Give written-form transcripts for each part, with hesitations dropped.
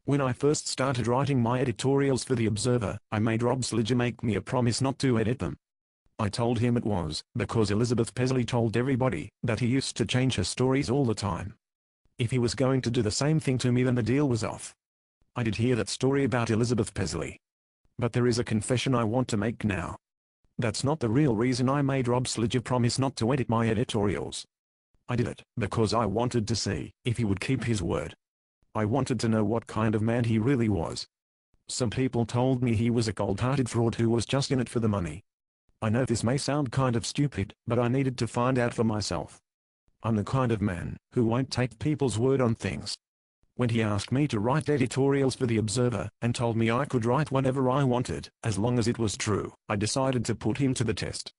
When I first started writing my editorials for The Observer, I made Rob Sliger make me a promise not to edit them. I told him it was because Elizabeth Pesley told everybody that he used to change her stories all the time. If he was going to do the same thing to me, then the deal was off. I did hear that story about Elizabeth Pesley. But there is a confession I want to make now. That's not the real reason I made Rob Sliger promise not to edit my editorials. I did it because I wanted to see if he would keep his word. I wanted to know what kind of man he really was. Some people told me he was a cold-hearted fraud who was just in it for the money. I know this may sound kind of stupid, but I needed to find out for myself. I'm the kind of man who won't take people's word on things. When he asked me to write editorials for The Observer and told me I could write whatever I wanted as long as it was true, I decided to put him to the test.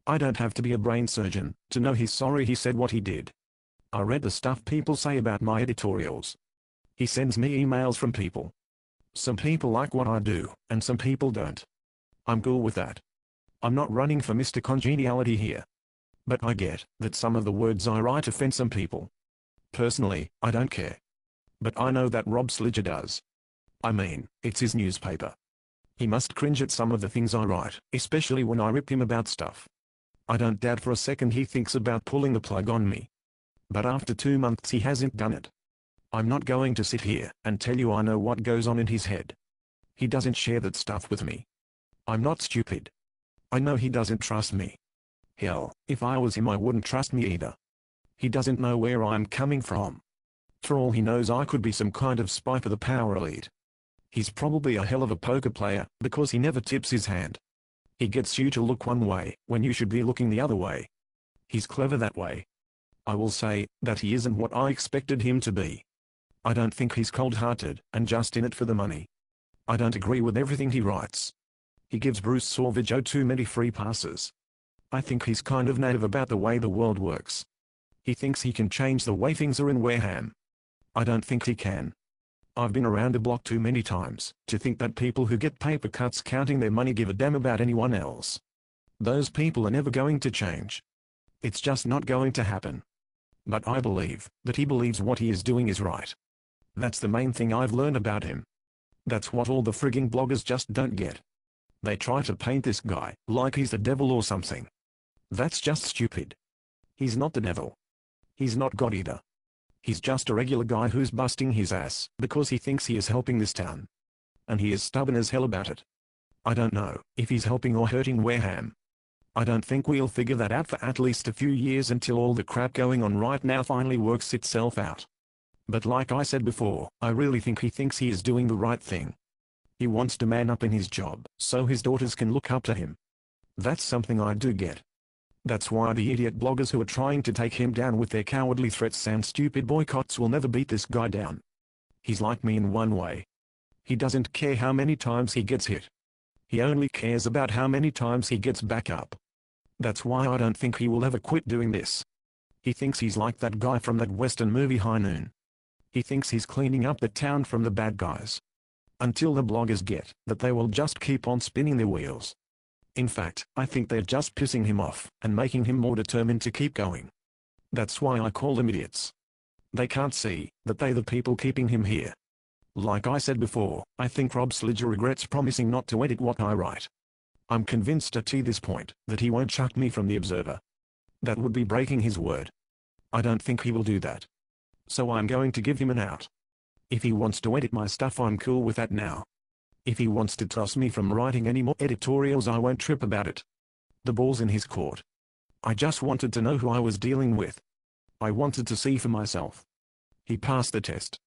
I don't have to be a brain surgeon to know he's sorry he said what he did. I read the stuff people say about my editorials. He sends me emails from people. Some people like what I do, and some people don't. I'm cool with that. I'm not running for Mr. Congeniality here. But I get that some of the words I write offend some people. Personally, I don't care. But I know that Rob Sliger does. I mean, it's his newspaper. He must cringe at some of the things I write, especially when I rip him about stuff. I don't doubt for a second he thinks about pulling the plug on me. But after 2 months he hasn't done it. I'm not going to sit here and tell you I know what goes on in his head. He doesn't share that stuff with me. I'm not stupid. I know he doesn't trust me. Hell, if I was him I wouldn't trust me either. He doesn't know where I'm coming from. For all he knows I could be some kind of spy for the power elite. He's probably a hell of a poker player because he never tips his hand. He gets you to look one way when you should be looking the other way. He's clever that way. I will say that he isn't what I expected him to be. I don't think he's cold-hearted and just in it for the money. I don't agree with everything he writes. He gives Bruce Sorvino too many free passes. I think he's kind of naive about the way the world works. He thinks he can change the way things are in Wareham. I don't think he can. I've been around the block too many times to think that people who get paper cuts counting their money give a damn about anyone else. Those people are never going to change. It's just not going to happen. But I believe that he believes what he is doing is right. That's the main thing I've learned about him. That's what all the frigging bloggers just don't get. They try to paint this guy like he's the devil or something. That's just stupid. He's not the devil. He's not God either. He's just a regular guy who's busting his ass because he thinks he is helping this town. And he is stubborn as hell about it. I don't know if he's helping or hurting Wareham. I don't think we'll figure that out for at least a few years until all the crap going on right now finally works itself out. But like I said before, I really think he thinks he is doing the right thing. He wants to man up in his job so his daughters can look up to him. That's something I do get. That's why the idiot bloggers who are trying to take him down with their cowardly threats and stupid boycotts will never beat this guy down. He's like me in one way. He doesn't care how many times he gets hit. He only cares about how many times he gets back up. That's why I don't think he will ever quit doing this. He thinks he's like that guy from that western movie High Noon. He thinks he's cleaning up the town from the bad guys. Until the bloggers get that, they will just keep on spinning their wheels. In fact, I think they're just pissing him off and making him more determined to keep going. That's why I call them idiots. They can't see that they're the people keeping him here. Like I said before, I think Rob Sliger regrets promising not to edit what I write. I'm convinced at this point that he won't chuck me from The Observer. That would be breaking his word. I don't think he will do that. So I'm going to give him an out. If he wants to edit my stuff, I'm cool with that now. If he wants to toss me from writing any more editorials, I won't trip about it. The ball's in his court. I just wanted to know who I was dealing with. I wanted to see for myself. He passed the test.